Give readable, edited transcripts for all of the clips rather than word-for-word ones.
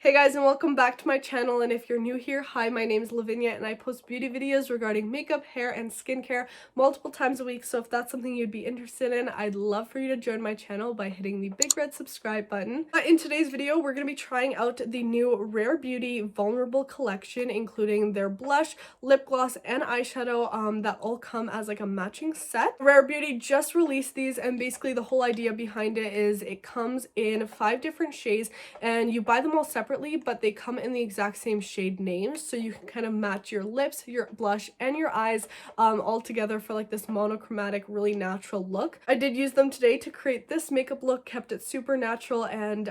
Hey guys, and welcome back to my channel. And if you're new here, hi, my name is Lavinia and I post beauty videos regarding makeup, hair, and skincare multiple times a week. So if that's something you'd be interested in, I'd love for you to join my channel by hitting the big red subscribe button. But in today's video, we're going to be trying out the new Rare Beauty Vulnerable collection, including their blush, lip gloss, and eyeshadow that all come as like a matching set. Rare Beauty just released these, and basically the whole idea behind it is it comes in 5 different shades and you buy them all separately, but they come in the exact same shade names, so you can kind of match your lips, your blush, and your eyes all together for like this monochromatic, really natural look. I did use them today to create this makeup look, kept it super natural, and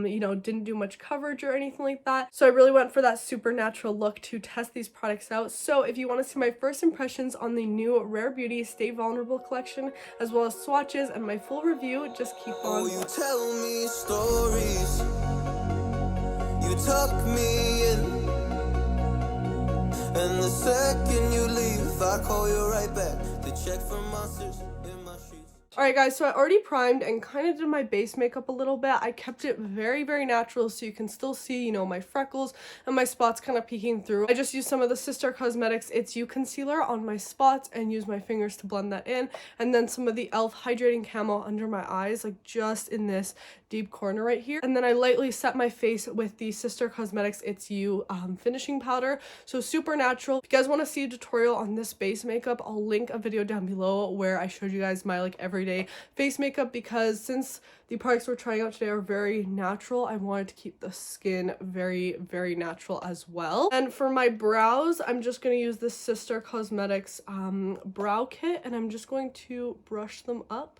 you know, didn't do much coverage or anything like that. So I really went for that super natural look to test these products out. So if you want to see my first impressions on the new Rare Beauty Stay Vulnerable collection, as well as swatches and my full review, just keep on watching. You tell me stories, you tuck me in, and the second you leave, I call you right back to check for monsters in my sheets. Alright guys, so I already primed and kind of did my base makeup a little bit. I kept it very natural so you can still see, you know, my freckles and my spots kind of peeking through. I just used some of the Sister Cosmetics It's You concealer on my spots and used my fingers to blend that in, and then some of the e.l.f. hydrating camo under my eyes, like just in this deep corner right here. And then I lightly set my face with the Sister Cosmetics It's You finishing powder. So super natural. If you guys want to see a tutorial on this base makeup, I'll link a video down below where I showed you guys my like everyday face makeup, because since the products we're trying out today are very natural, I wanted to keep the skin very natural as well. And for my brows, I'm just going to use this Sister Cosmetics brow kit, and I'm just going to brush them up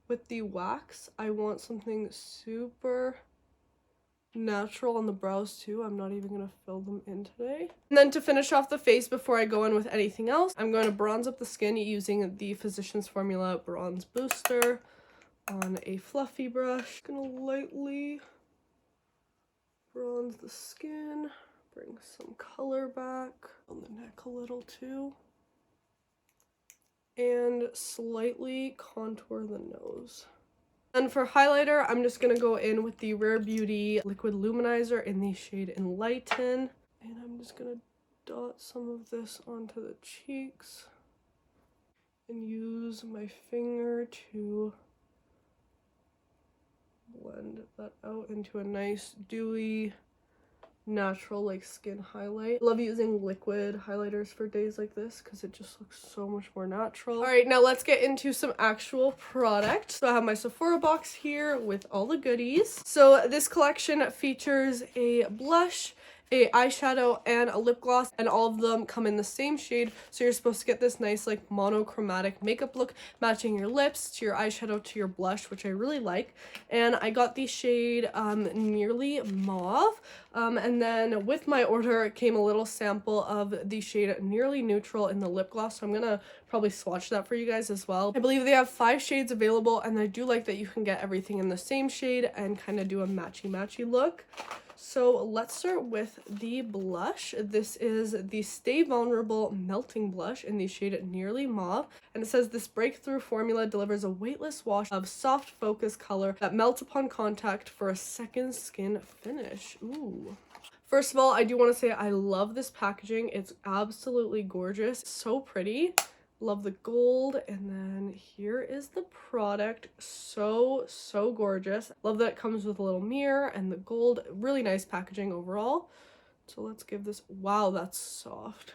with the wax. I want something super natural on the brows too. I'm not even gonna fill them in today. And then to finish off the face before I go in with anything else, I'm going to bronze up the skin using the Physicians Formula Bronze Booster on a fluffy brush. Gonna lightly bronze the skin, bring some color back on the neck a little too, and slightly contour the nose. And for highlighter, I'm just gonna go in with the Rare Beauty Liquid Luminizer in the shade Enlighten, and I'm just gonna dot some of this onto the cheeks and use my finger to blend that out into a nice dewy natural like skin highlight. I love using liquid highlighters for days like this because it just looks so much more natural. All right, now let's get into some actual product. So I have my Sephora box here with all the goodies. So this collection features a blush, a eyeshadow, and a lip gloss, and all of them come in the same shade, so you're supposed to get this nice like monochromatic makeup look, matching your lips to your eyeshadow to your blush, which I really like. And I got the shade Nearly Mauve, and then with my order came a little sample of the shade Nearly Neutral in the lip gloss, so I'm gonna probably swatch that for you guys as well. I believe they have 5 shades available, and I do like that you can get everything in the same shade and kind of do a matchy look. So let's start with the blush. This is the Stay Vulnerable Melting Blush in the shade Nearly Mauve. And it says this breakthrough formula delivers a weightless wash of soft focus color that melts upon contact for a second skin finish. Ooh. First of all, I do want to say I love this packaging. It's absolutely gorgeous. So pretty. Love the gold. And then here is the product. So gorgeous. Love that it comes with a little mirror and the gold. Really nice packaging overall. So let's give this, wow, that's soft.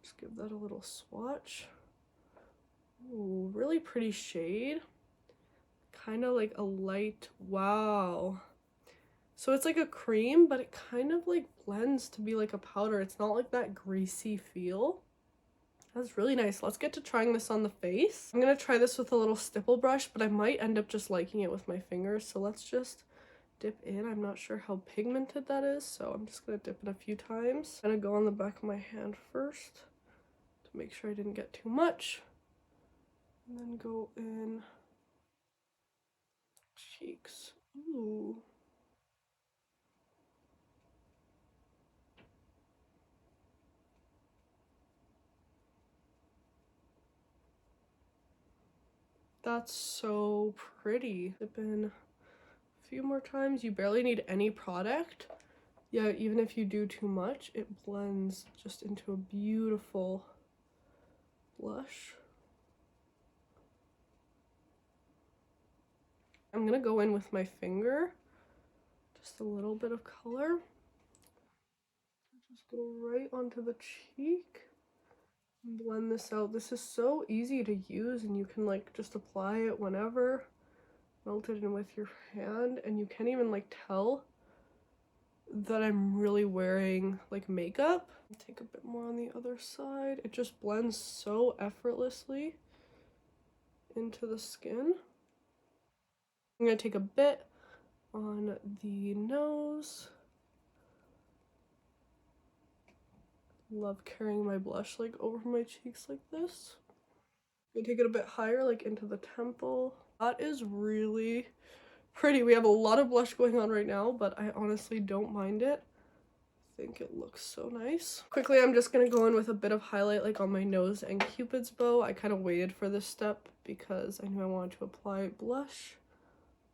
Just give that a little swatch. Ooh, really pretty shade. Kind of like a light, wow. So it's like a cream, but it kind of like blends to be like a powder. It's not like that greasy feel. That's really nice. Let's get to trying this on the face. I'm gonna try this with a little stipple brush, but I might end up just liking it with my fingers. So let's just dip in. I'm not sure how pigmented that is, so I'm just gonna dip it a few times. I'm gonna go on the back of my hand first to make sure I didn't get too much. And then go in cheeks. Ooh. That's so pretty. Dip in a few more times. You barely need any product yeah, even if you do too much, it blends just into a beautiful blush. I'm gonna go in with my finger, just a little bit of color. Just go right onto the cheek and blend this out. This is so easy to use, and you can like just apply it whenever. Melt it in with your hand, and you can't even like tell that I'm really wearing like makeup. Take a bit more on the other side. It just blends so effortlessly into the skin. I'm gonna take a bit on the nose. Love carrying my blush like over my cheeks like this. I'm gonna take it a bit higher, like into the temple. That is really pretty. We have a lot of blush going on right now, but I honestly don't mind it. I think it looks so nice. Quickly, I'm just gonna go in with a bit of highlight like on my nose and Cupid's bow. I kind of waited for this step because I knew I wanted to apply blush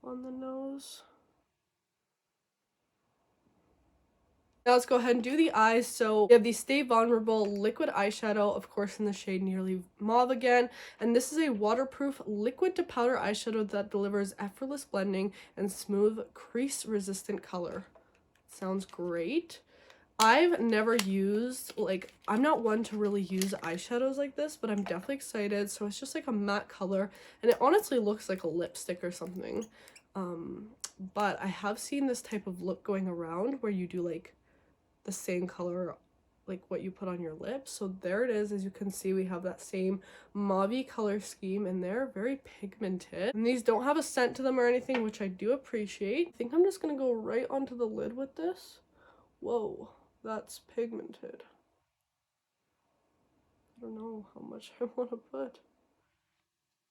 on the nose. Now let's go ahead and do the eyes. So we have the Stay Vulnerable Liquid Eyeshadow, of course in the shade Nearly Mauve again. And this is a waterproof liquid to powder eyeshadow that delivers effortless blending and smooth crease resistant color. Sounds great. I've never used, like, I'm not one to really use eyeshadows like this, but I'm definitely excited. So it's just like a matte color, and it honestly looks like a lipstick or something. But I have seen this type of look going around where you do like the same color like what you put on your lips. So there it is. As you can see, we have that same mauve color scheme in there, very pigmented, and these don't have a scent to them or anything, which I do appreciate. I think I'm just gonna go right onto the lid with this. Whoa, that's pigmented. I don't know how much I want to put.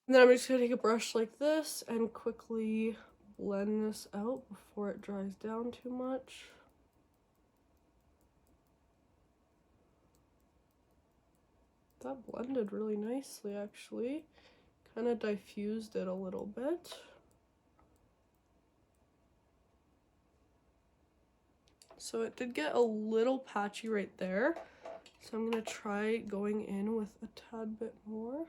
And then I'm just gonna take a brush like this and quickly blend this out before it dries down too much. That blended really nicely, actually. Kind of diffused it a little bit. So it did get a little patchy right there. So I'm gonna try going in with a tad bit more.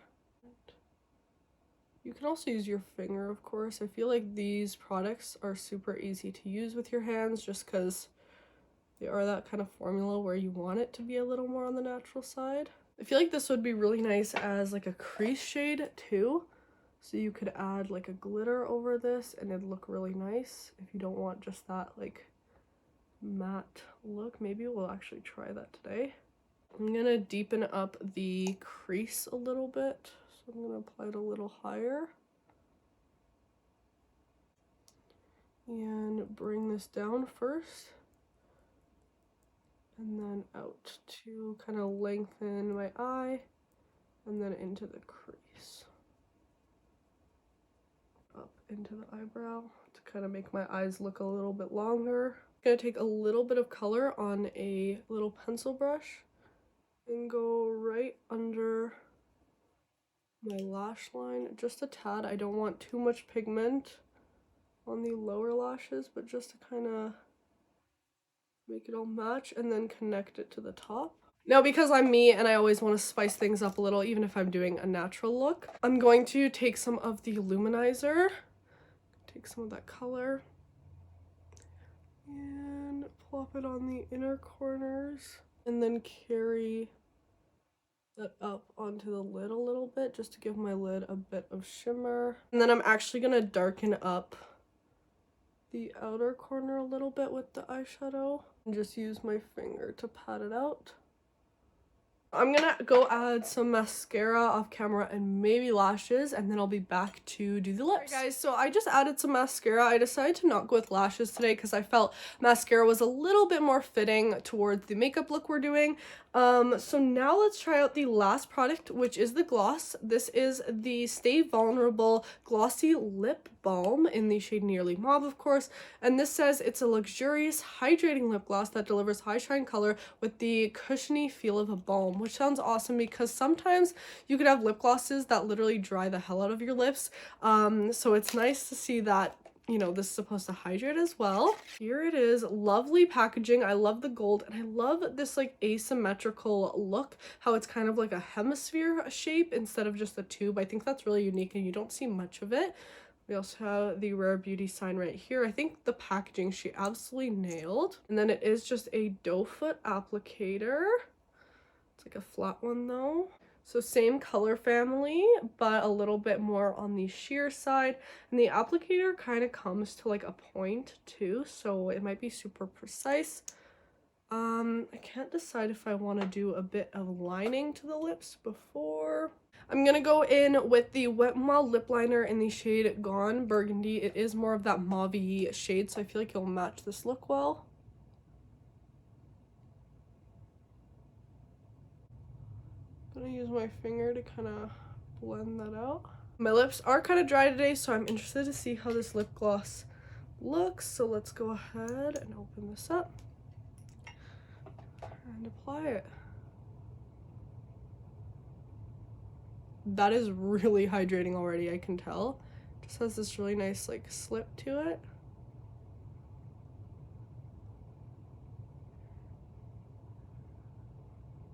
You can also use your finger, of course. I feel like these products are super easy to use with your hands just because they are that kind of formula where you want it to be a little more on the natural side. I feel like this would be really nice as like a crease shade too. So you could add like a glitter over this and it'd look really nice if you don't want just that like matte look. Maybe we'll actually try that today. I'm gonna deepen up the crease a little bit. So I'm gonna apply it a little higher. And bring this down first. And then out to kind of lengthen my eye, and then into the crease. Up into the eyebrow to kind of make my eyes look a little bit longer. I'm gonna take a little bit of color on a little pencil brush and go right under my lash line, just a tad. I don't want too much pigment on the lower lashes, but just to kind of make it all match and then connect it to the top. Now, because I'm me and I always want to spice things up a little, even if I'm doing a natural look, I'm going to take some of the luminizer, take some of that color, and plop it on the inner corners, and then carry that up onto the lid a little bit just to give my lid a bit of shimmer. And then I'm actually going to darken up the outer corner a little bit with the eyeshadow and just use my finger to pat it out. I'm gonna go add some mascara off camera and maybe lashes, and then I'll be back to do the lips. Alright guys, so I just added some mascara. I decided to not go with lashes today because I felt mascara was a little bit more fitting towards the makeup look we're doing. So now let's try out the last product, which is the gloss. This is the Stay Vulnerable Glossy Lip Balm in the shade Nearly Mauve, of course. And this says it's a luxurious hydrating lip gloss that delivers high shine color with the cushiony feel of a balm, which sounds awesome because sometimes you could have lip glosses that literally dry the hell out of your lips. So it's nice to see that, you know, this is supposed to hydrate as well. Here it is. Lovely packaging. I love the gold, and I love this like asymmetrical look, how it's kind of like a hemisphere shape instead of just a tube. I think that's really unique and you don't see much of it. We also have the Rare Beauty sign right here. I think the packaging she absolutely nailed. And then it is just a doe foot applicator. It's like a flat one though. So same color family, but a little bit more on the sheer side. And the applicator kind of comes to like a point too, so it might be super precise. I can't decide if I want to do a bit of lining to the lips before. I'm gonna go in with the Wet n Wild lip liner in the shade Gone Burgundy. It is more of that mauve-y shade, so I feel like it'll match this look well. I'm gonna use my finger to kind of blend that out. My lips are kind of dry today, so I'm interested to see how this lip gloss looks. So let's go ahead and open this up and apply it. That is really hydrating already, I can tell. Just has this really nice like slip to it.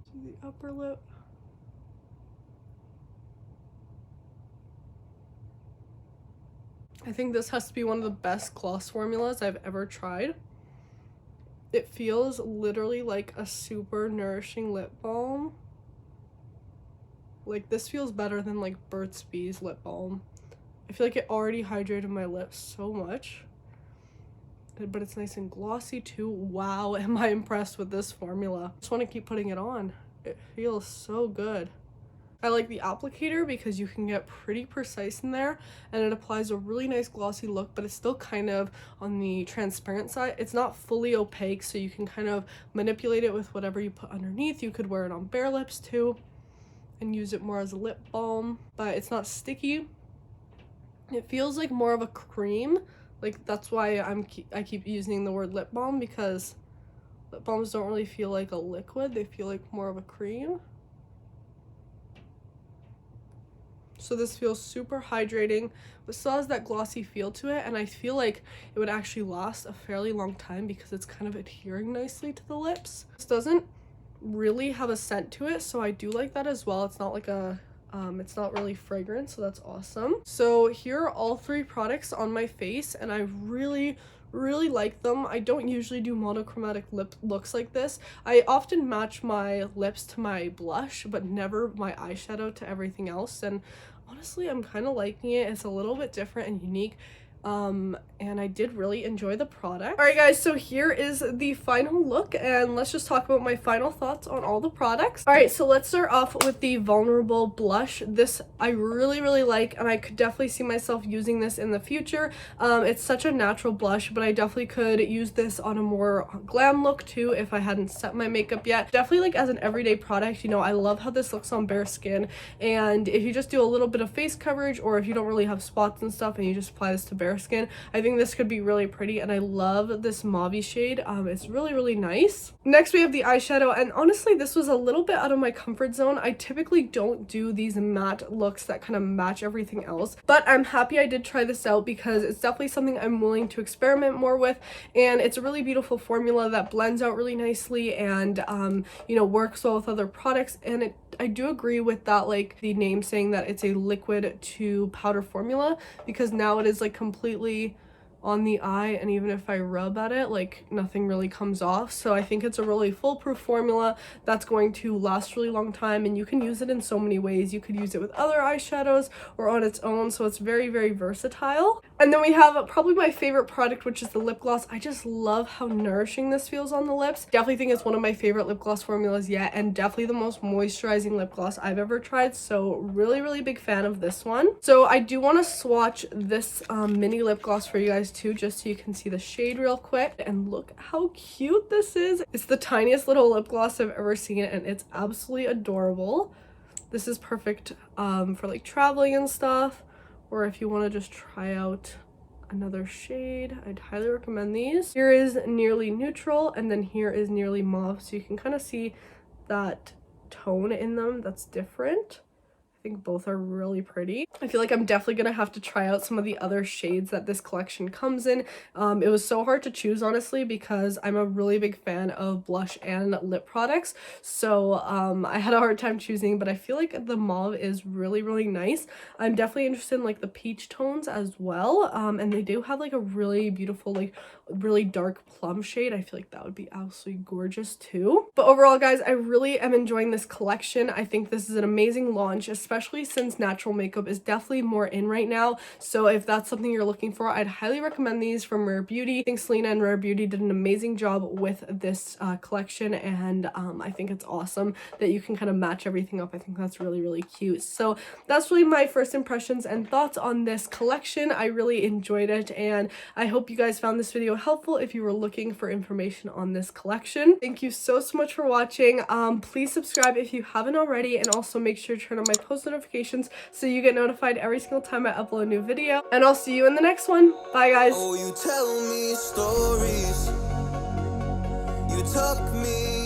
To the upper lip. I think this has to be one of the best gloss formulas I've ever tried. It feels literally like a super nourishing lip balm. Like, this feels better than like Burt's Bees lip balm. I feel like it already hydrated my lips so much. But it's nice and glossy too. Wow, am I impressed with this formula. I just want to keep putting it on. It feels so good. I like the applicator because you can get pretty precise in there, and it applies a really nice glossy look, but it's still kind of on the transparent side. It's not fully opaque, so you can kind of manipulate it with whatever you put underneath. You could wear it on bare lips too and use it more as a lip balm, but it's not sticky. It feels like more of a cream. Like, that's why I keep using the word lip balm, because lip balms don't really feel like a liquid. They feel like more of a cream. So this feels super hydrating, but still has that glossy feel to it, and I feel like it would actually last a fairly long time because it's kind of adhering nicely to the lips. This doesn't really have a scent to it, so I do like that as well. It's not like a it's not really fragrant, so that's awesome. So here are all three products on my face, and I really like them. I don't usually do monochromatic lip looks like this. I often match my lips to my blush, but never my eyeshadow to everything else, and honestly I'm kind of liking it. It's a little bit different and unique. And I did really enjoy the product. Alright guys, so here is the final look, and let's just talk about my final thoughts on all the products. Alright, so let's start off with the Vulnerable blush. This I really like, and I could definitely see myself using this in the future. It's such a natural blush, but I definitely could use this on a more glam look too if I hadn't set my makeup yet. Definitely like as an everyday product, you know, I love how this looks on bare skin, and if you just do a little bit of face coverage, or if you don't really have spots and stuff and you just apply this to bare skin, I think this could be really pretty, and I love this mauve shade. It's really nice. Next we have the eyeshadow, and honestly this was a little bit out of my comfort zone. I typically don't do these matte looks that kind of match everything else, but I'm happy I did try this out because it's definitely something I'm willing to experiment more with, and it's a really beautiful formula that blends out really nicely and you know, works well with other products. And I do agree with that, like the name saying that it's a liquid to powder formula, because now it is like completely on the eye, and even if I rub at it, like nothing really comes off. So I think it's a really foolproof formula that's going to last really long time, and you can use it in so many ways. You could use it with other eyeshadows or on its own, so it's very versatile. And then we have probably my favorite product, which is the lip gloss. I just love how nourishing this feels on the lips. Definitely think it's one of my favorite lip gloss formulas yet, and definitely the most moisturizing lip gloss I've ever tried. So really big fan of this one. So I do want to swatch this mini lip gloss for you guys too, just so you can see the shade real quick. And look how cute this is. It's the tiniest little lip gloss I've ever seen, and it's absolutely adorable. This is perfect for like traveling and stuff, or if you want to just try out another shade. I'd highly recommend these. Here is Nearly Neutral, and then here is Nearly Mauve, so you can kind of see that tone in them that's different. I think both are really pretty. I feel like I'm definitely gonna have to try out some of the other shades that this collection comes in. It was so hard to choose, honestly, because I'm a really big fan of blush and lip products, so I had a hard time choosing, but I feel like the mauve is really, really nice. I'm definitely interested in like the peach tones as well, and they do have like a really beautiful, like really dark plum shade. I feel like that would be absolutely gorgeous too. But overall, guys, I really am enjoying this collection. I think this is an amazing launch, especially since natural makeup is definitely more in right now. So if that's something you're looking for, I'd highly recommend these from Rare Beauty. I think Selena and Rare Beauty did an amazing job with this collection, and I think it's awesome that you can kind of match everything up. I think that's really, really cute. So that's really my first impressions and thoughts on this collection. I really enjoyed it, and I hope you guys found this video helpful if you were looking for information on this collection. Thank you so much for watching. Please subscribe if you haven't already, and also make sure to turn on my post notifications so you get notified every single time I upload a new video. And I'll see you in the next one. Bye, guys. Oh, you tell me stories, you tuck me